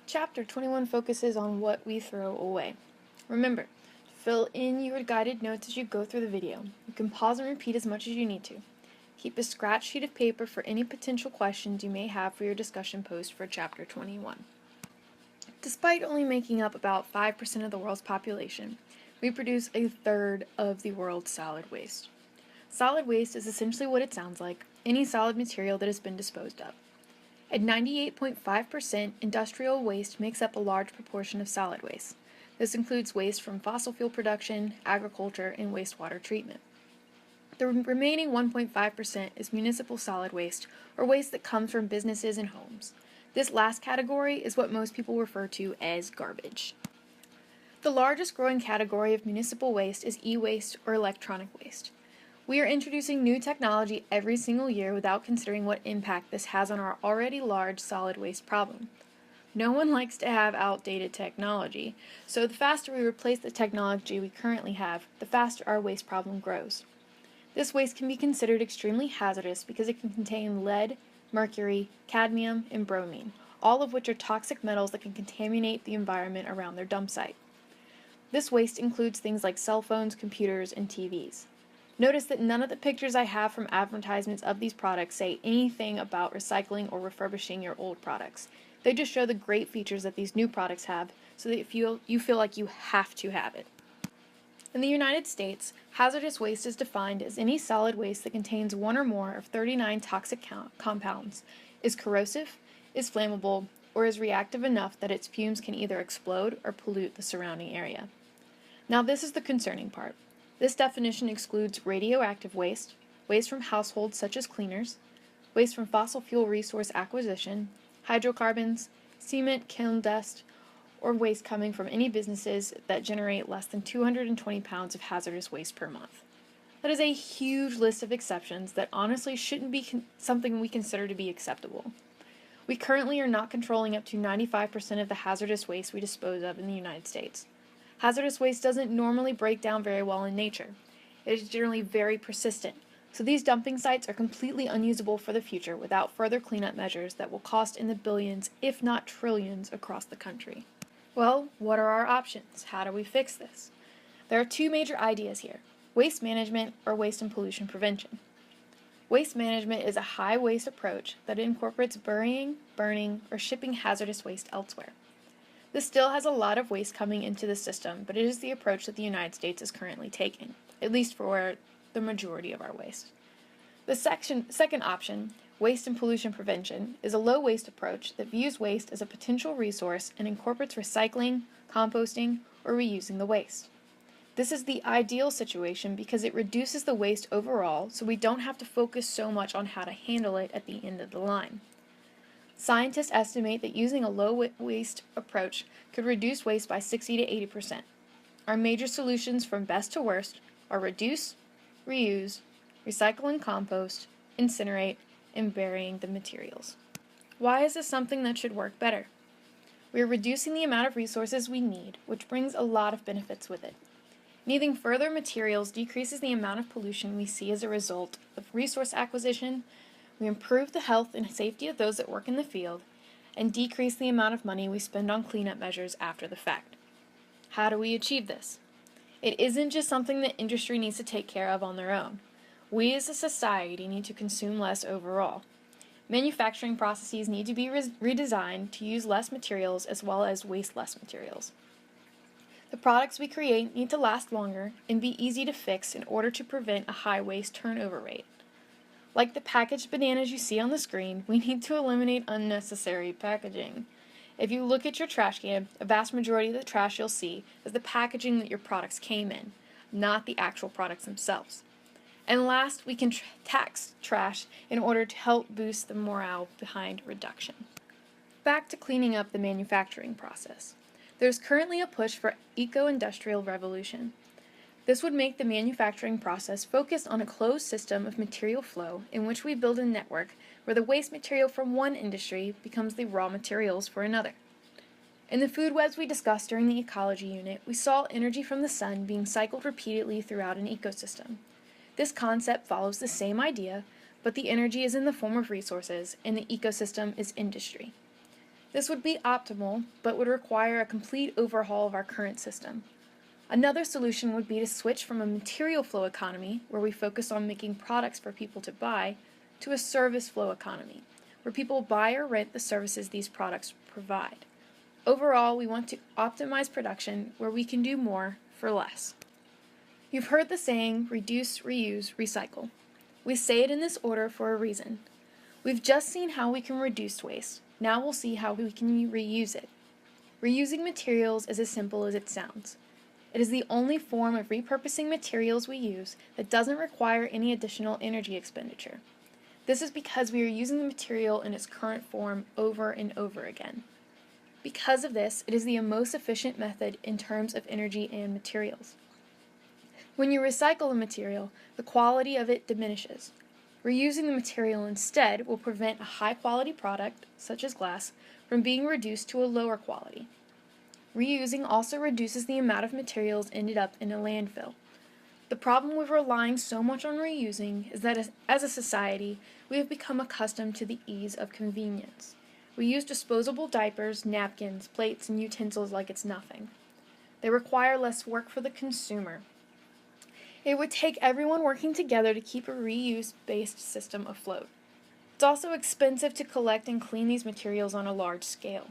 Chapter 21 focuses on what we throw away. Remember, fill in your guided notes as you go through the video. You can pause and repeat as much as you need to. Keep a scratch sheet of paper for any potential questions you may have for your discussion post for Chapter 21. Despite only making up about 5% of the world's population, we produce a third of the world's solid waste. Solid waste is essentially what it sounds like, any solid material that has been disposed of. At 98.5%, industrial waste makes up a large proportion of solid waste. This includes waste from fossil fuel production, agriculture, and wastewater treatment. The remaining 1.5% is municipal solid waste, or waste that comes from businesses and homes. This last category is what most people refer to as garbage. The largest growing category of municipal waste is e-waste or electronic waste. We are introducing new technology every single year without considering what impact this has on our already large solid waste problem. No one likes to have outdated technology, so the faster we replace the technology we currently have, the faster our waste problem grows. This waste can be considered extremely hazardous because it can contain lead, mercury, cadmium, and bromine, all of which are toxic metals that can contaminate the environment around their dump site. This waste includes things like cell phones, computers, and TVs. Notice that none of the pictures I have from advertisements of these products say anything about recycling or refurbishing your old products. They just show the great features that these new products have so that you feel like you have to have it. In the United States, hazardous waste is defined as any solid waste that contains one or more of 39 toxic compounds, is corrosive, is flammable, or is reactive enough that its fumes can either explode or pollute the surrounding area. Now this is the concerning part. This definition excludes radioactive waste, waste from households such as cleaners, waste from fossil fuel resource acquisition, hydrocarbons, cement, kiln dust, or waste coming from any businesses that generate less than 220 pounds of hazardous waste per month. That is a huge list of exceptions that honestly shouldn't be something we consider to be acceptable. We currently are not controlling up to 95% of the hazardous waste we dispose of in the United States. Hazardous waste doesn't normally break down very well in nature. It is generally very persistent, so these dumping sites are completely unusable for the future without further cleanup measures that will cost in the billions, if not trillions, across the country. Well, what are our options? How do we fix this? There are two major ideas here: waste management or waste and pollution prevention. Waste management is a high waste approach that incorporates burying, burning, or shipping hazardous waste elsewhere. This still has a lot of waste coming into the system, but it is the approach that the United States is currently taking, at least for the majority of our waste. The second option, waste and pollution prevention, is a low waste approach that views waste as a potential resource and incorporates recycling, composting, or reusing the waste. This is the ideal situation because it reduces the waste overall, so we don't have to focus so much on how to handle it at the end of the line. Scientists estimate that using a low waste approach could reduce waste by 60 to 80%. Our major solutions from best to worst are reduce, reuse, recycle and compost, incinerate, and burying the materials. Why is this something that should work better? We are reducing the amount of resources we need, which brings a lot of benefits with it. Needing further materials decreases the amount of pollution we see as a result of resource acquisition. We improve the health and safety of those that work in the field, and decrease the amount of money we spend on cleanup measures after the fact. How do we achieve this? It isn't just something that industry needs to take care of on their own. We as a society need to consume less overall. Manufacturing processes need to be redesigned to use less materials as well as waste less materials. The products we create need to last longer and be easy to fix in order to prevent a high waste turnover rate. Like the packaged bananas you see on the screen, we need to eliminate unnecessary packaging. If you look at your trash can, a vast majority of the trash you'll see is the packaging that your products came in, not the actual products themselves. And last, we can tax trash in order to help boost the morale behind reduction. Back to cleaning up the manufacturing process. There's currently a push for eco-industrial revolution. This would make the manufacturing process focused on a closed system of material flow in which we build a network where the waste material from one industry becomes the raw materials for another. In the food webs we discussed during the ecology unit, we saw energy from the sun being cycled repeatedly throughout an ecosystem. This concept follows the same idea, but the energy is in the form of resources, and the ecosystem is industry. This would be optimal, but would require a complete overhaul of our current system. Another solution would be to switch from a material flow economy, where we focus on making products for people to buy, to a service flow economy, where people buy or rent the services these products provide. Overall, we want to optimize production where we can do more for less. You've heard the saying, reduce, reuse, recycle. We say it in this order for a reason. We've just seen how we can reduce waste. Now we'll see how we can reuse it. Reusing materials is as simple as it sounds. It is the only form of repurposing materials we use that doesn't require any additional energy expenditure. This is because we are using the material in its current form over and over again. Because of this, it is the most efficient method in terms of energy and materials. When you recycle a material, the quality of it diminishes. Reusing the material instead will prevent a high-quality product, such as glass, from being reduced to a lower quality. Reusing also reduces the amount of materials ended up in a landfill. The problem with relying so much on reusing is that as a society, we have become accustomed to the ease of convenience. We use disposable diapers, napkins, plates, and utensils like it's nothing. They require less work for the consumer. It would take everyone working together to keep a reuse-based system afloat. It's also expensive to collect and clean these materials on a large scale.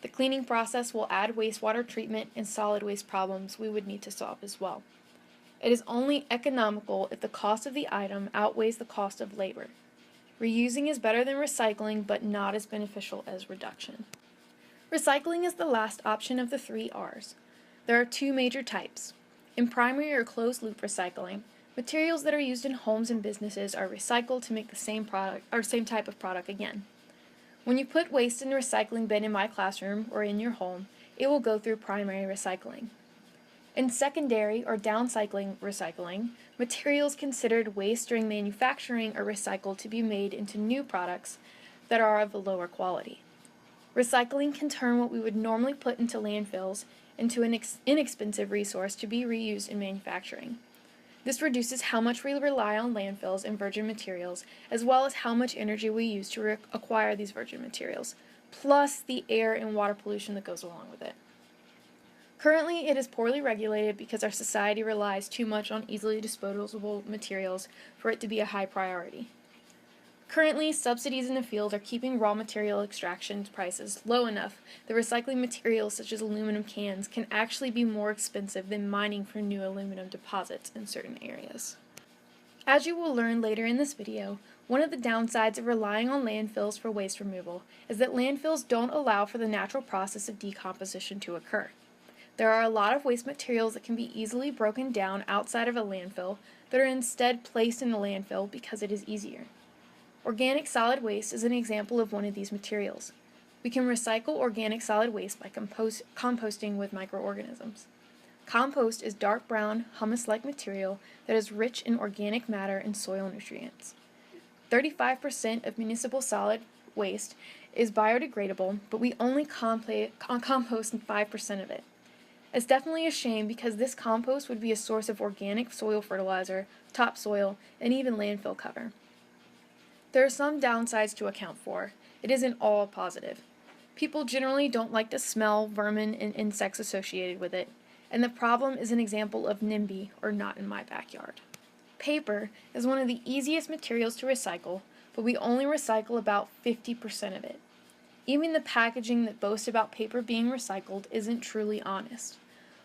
The cleaning process will add wastewater treatment and solid waste problems we would need to solve as well. It is only economical if the cost of the item outweighs the cost of labor. Reusing is better than recycling, but not as beneficial as reduction. Recycling is the last option of the 3 R's. There are 2 major types. In primary or closed-loop recycling, materials that are used in homes and businesses are recycled to make the same type of product again. When you put waste in a recycling bin in my classroom or in your home, it will go through primary recycling. In secondary or downcycling recycling, materials considered waste during manufacturing are recycled to be made into new products that are of a lower quality. Recycling can turn what we would normally put into landfills into an inexpensive resource to be reused in manufacturing. This reduces how much we rely on landfills and virgin materials, as well as how much energy we use to acquire these virgin materials, plus the air and water pollution that goes along with it. Currently, it is poorly regulated because our society relies too much on easily disposable materials for it to be a high priority. Currently, subsidies in the field are keeping raw material extraction prices low enough that recycling materials such as aluminum cans can actually be more expensive than mining for new aluminum deposits in certain areas. As you will learn later in this video, one of the downsides of relying on landfills for waste removal is that landfills don't allow for the natural process of decomposition to occur. There are a lot of waste materials that can be easily broken down outside of a landfill that are instead placed in the landfill because it is easier. Organic solid waste is an example of one of these materials. We can recycle organic solid waste by composting with microorganisms. Compost is dark brown, humus-like material that is rich in organic matter and soil nutrients. 35% of municipal solid waste is biodegradable, but we only compost 5% of it. It's definitely a shame because this compost would be a source of organic soil fertilizer, topsoil, and even landfill cover. There are some downsides to account for. It isn't all positive. People generally don't like the smell, vermin, and insects associated with it, and the problem is an example of NIMBY, or not in my backyard. Paper is one of the easiest materials to recycle, but we only recycle about 50% of it. Even the packaging that boasts about paper being recycled isn't truly honest.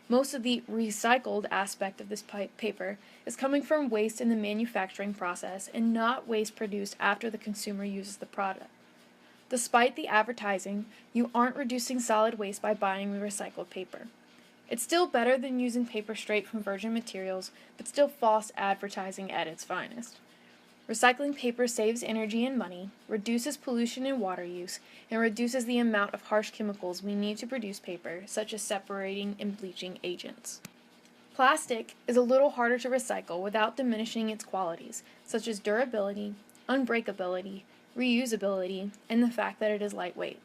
Most of the recycled aspect of this paper is coming from waste in the manufacturing process and not waste produced after the consumer uses the product. Despite the advertising, you aren't reducing solid waste by buying the recycled paper. It's still better than using paper straight from virgin materials, but still false advertising at its finest. Recycling paper saves energy and money, reduces pollution and water use, and reduces the amount of harsh chemicals we need to produce paper, such as separating and bleaching agents. Plastic is a little harder to recycle without diminishing its qualities, such as durability, unbreakability, reusability, and the fact that it is lightweight.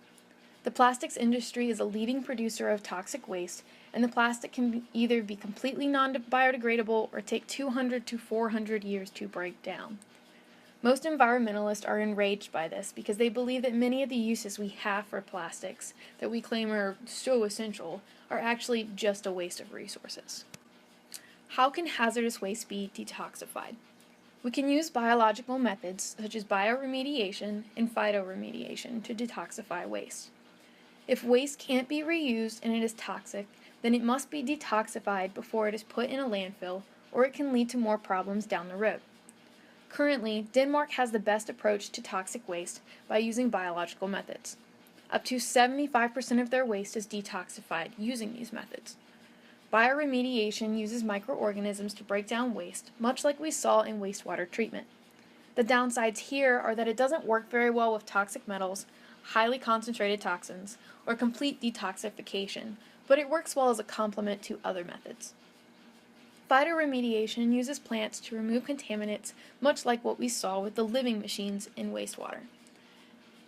The plastics industry is a leading producer of toxic waste, and the plastic can either be completely non-biodegradable or take 200 to 400 years to break down. Most environmentalists are enraged by this because they believe that many of the uses we have for plastics that we claim are so essential are actually just a waste of resources. How can hazardous waste be detoxified? We can use biological methods such as bioremediation and phytoremediation to detoxify waste. If waste can't be reused and it is toxic, then it must be detoxified before it is put in a landfill, or it can lead to more problems down the road. Currently, Denmark has the best approach to toxic waste by using biological methods. Up to 75% of their waste is detoxified using these methods. Bioremediation uses microorganisms to break down waste, much like we saw in wastewater treatment. The downsides here are that it doesn't work very well with toxic metals, highly concentrated toxins, or complete detoxification, but it works well as a complement to other methods. Phytoremediation uses plants to remove contaminants, much like what we saw with the living machines in wastewater.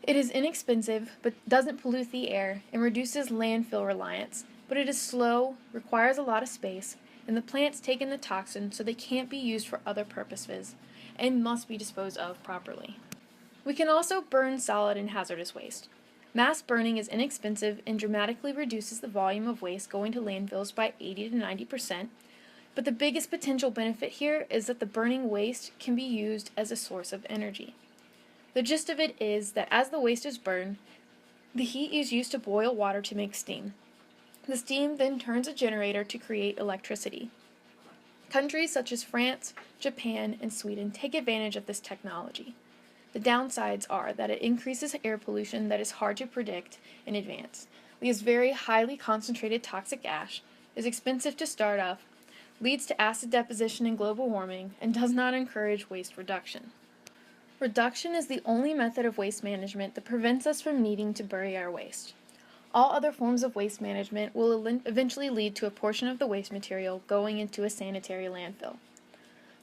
It is inexpensive, but doesn't pollute the air, and reduces landfill reliance, but it is slow, requires a lot of space, and the plants take in the toxin so they can't be used for other purposes, and must be disposed of properly. We can also burn solid and hazardous waste. Mass burning is inexpensive and dramatically reduces the volume of waste going to landfills by 80 to 90%, but the biggest potential benefit here is that the burning waste can be used as a source of energy. The gist of it is that as the waste is burned, the heat is used to boil water to make steam. The steam then turns a generator to create electricity. Countries such as France, Japan, and Sweden take advantage of this technology. The downsides are that it increases air pollution that is hard to predict in advance, leaves very highly concentrated toxic ash, is expensive to start up, leads to acid deposition and global warming, and does not encourage waste reduction. Reduction is the only method of waste management that prevents us from needing to bury our waste. All other forms of waste management will eventually lead to a portion of the waste material going into a sanitary landfill.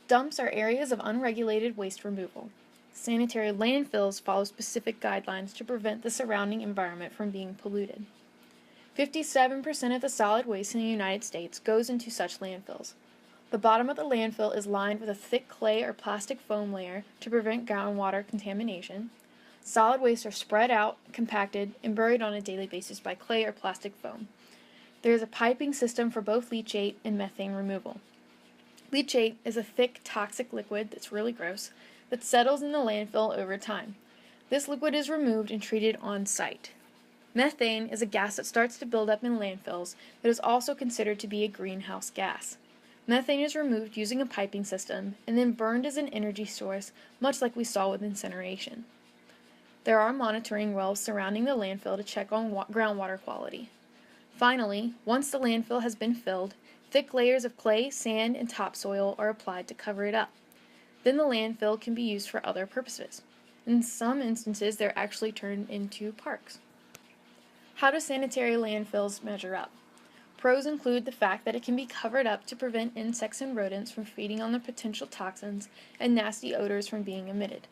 Dumps are areas of unregulated waste removal. Sanitary landfills follow specific guidelines to prevent the surrounding environment from being polluted. 57% of the solid waste in the United States goes into such landfills. The bottom of the landfill is lined with a thick clay or plastic foam layer to prevent groundwater contamination. Solid waste are spread out, compacted, and buried on a daily basis by clay or plastic foam. There is a piping system for both leachate and methane removal. Leachate is a thick, toxic liquid that's really gross that settles in the landfill over time. This liquid is removed and treated on site. Methane is a gas that starts to build up in landfills that is also considered to be a greenhouse gas. Methane is removed using a piping system and then burned as an energy source, much like we saw with incineration. There are monitoring wells surrounding the landfill to check on groundwater quality. Finally, once the landfill has been filled, thick layers of clay, sand, and topsoil are applied to cover it up. Then the landfill can be used for other purposes. In some instances, they're actually turned into parks. How do sanitary landfills measure up? Pros include the fact that it can be covered up to prevent insects and rodents from feeding on the potential toxins and nasty odors from being emitted.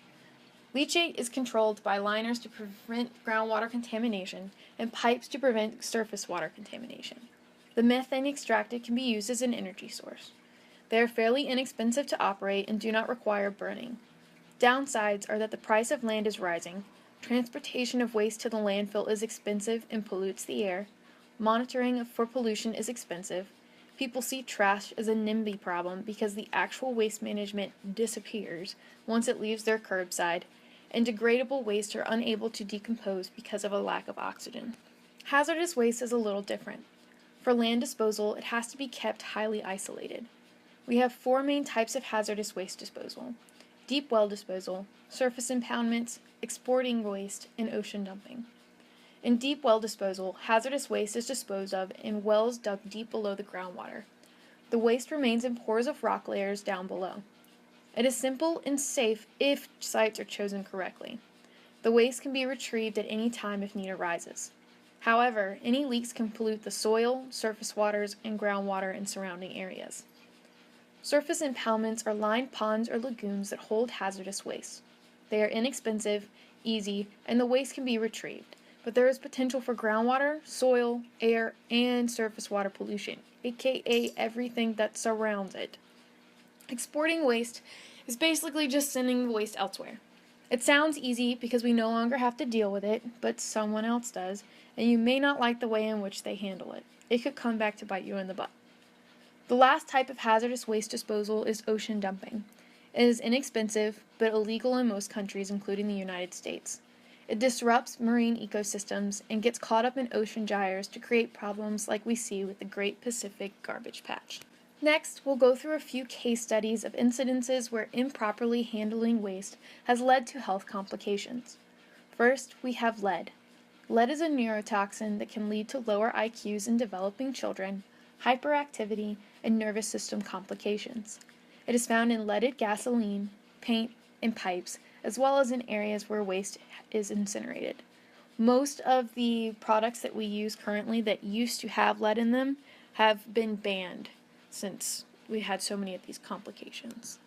Leachate is controlled by liners to prevent groundwater contamination and pipes to prevent surface water contamination. The methane extracted can be used as an energy source. They are fairly inexpensive to operate and do not require burning. Downsides are that the price of land is rising, transportation of waste to the landfill is expensive and pollutes the air, monitoring for pollution is expensive, people see trash as a NIMBY problem because the actual waste management disappears once it leaves their curbside, and degradable waste are unable to decompose because of a lack of oxygen. Hazardous waste is a little different. For land disposal, it has to be kept highly isolated. We have 4 main types of hazardous waste disposal: deep well disposal, surface impoundments, exporting waste, and ocean dumping. In deep well disposal, hazardous waste is disposed of in wells dug deep below the groundwater. The waste remains in pores of rock layers down below. It is simple and safe if sites are chosen correctly. The waste can be retrieved at any time if need arises. However, any leaks can pollute the soil, surface waters, and groundwater in surrounding areas. Surface impoundments are lined ponds or lagoons that hold hazardous waste. They are inexpensive, easy, and the waste can be retrieved, but there is potential for groundwater, soil, air, and surface water pollution, aka everything that surrounds it. Exporting waste is basically just sending the waste elsewhere. It sounds easy because we no longer have to deal with it, but someone else does, and you may not like the way in which they handle it. It could come back to bite you in the butt. The last type of hazardous waste disposal is ocean dumping. It is inexpensive, but illegal in most countries, including the United States. It disrupts marine ecosystems and gets caught up in ocean gyres to create problems like we see with the Great Pacific Garbage Patch. Next, we'll go through a few case studies of incidences where improperly handling waste has led to health complications. First, we have lead. Lead is a neurotoxin that can lead to lower IQs in developing children, hyperactivity, and nervous system complications. It is found in leaded gasoline, paint, and pipes, as well as in areas where waste is incinerated. Most of the products that we use currently that used to have lead in them have been banned since we had so many of these complications.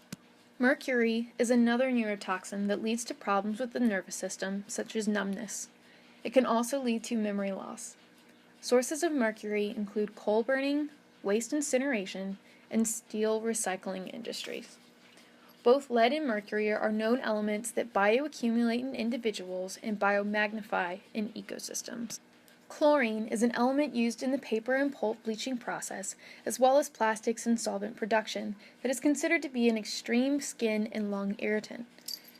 Mercury is another neurotoxin that leads to problems with the nervous system, such as numbness. It can also lead to memory loss. Sources of mercury include coal burning, waste incineration, and steel recycling industries. Both lead and mercury are known elements that bioaccumulate in individuals and biomagnify in ecosystems. Chlorine is an element used in the paper and pulp bleaching process, as well as plastics and solvent production, that is considered to be an extreme skin and lung irritant.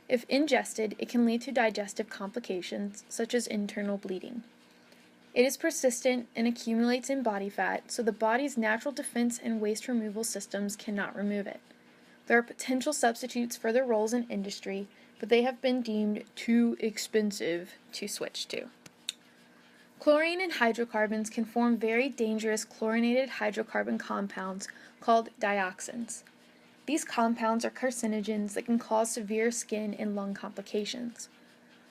If ingested, it can lead to digestive complications, such as internal bleeding. It is persistent and accumulates in body fat, so the body's natural defense and waste removal systems cannot remove it. There are potential substitutes for their roles in industry, but they have been deemed too expensive to switch to. Chlorine and hydrocarbons can form very dangerous chlorinated hydrocarbon compounds called dioxins. These compounds are carcinogens that can cause severe skin and lung complications.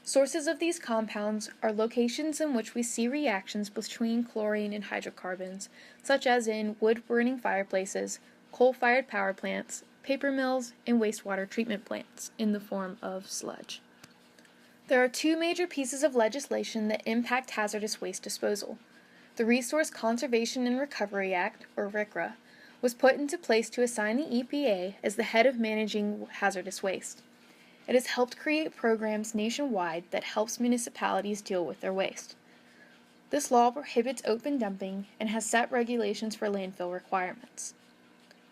Sources of these compounds are locations in which we see reactions between chlorine and hydrocarbons, such as in wood-burning fireplaces, coal-fired power plants, paper mills, and wastewater treatment plants in the form of sludge. There are two major pieces of legislation that impact hazardous waste disposal. The Resource Conservation and Recovery Act, or RCRA, was put into place to assign the EPA as the head of managing hazardous waste. It has helped create programs nationwide that helps municipalities deal with their waste. This law prohibits open dumping and has set regulations for landfill requirements.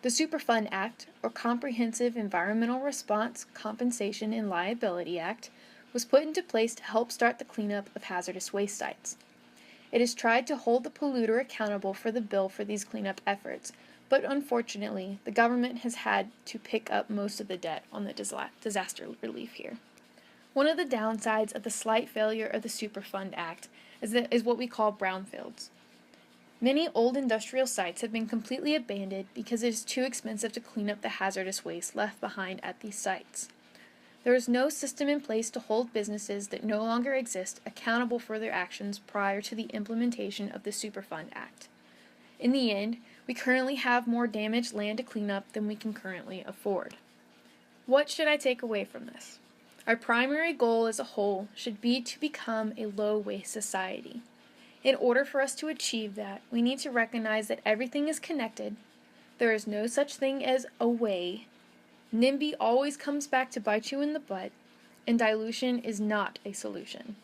The Superfund Act, or Comprehensive Environmental Response, Compensation, and Liability Act, was put into place to help start the cleanup of hazardous waste sites. It has tried to hold the polluter accountable for the bill for these cleanup efforts, but unfortunately, the government has had to pick up most of the debt on the disaster relief here. One of the downsides of the slight failure of the Superfund Act is what we call brownfields. Many old industrial sites have been completely abandoned because it is too expensive to clean up the hazardous waste left behind at these sites. There is no system in place to hold businesses that no longer exist accountable for their actions prior to the implementation of the Superfund Act. In the end, we currently have more damaged land to clean up than we can currently afford. What should I take away from this? Our primary goal as a whole should be to become a low-waste society. In order for us to achieve that, we need to recognize that everything is connected, there is no such thing as a way, NIMBY always comes back to bite you in the butt, and dilution is not a solution.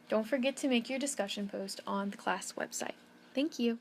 Don't forget to make your discussion post on the class website. Thank you.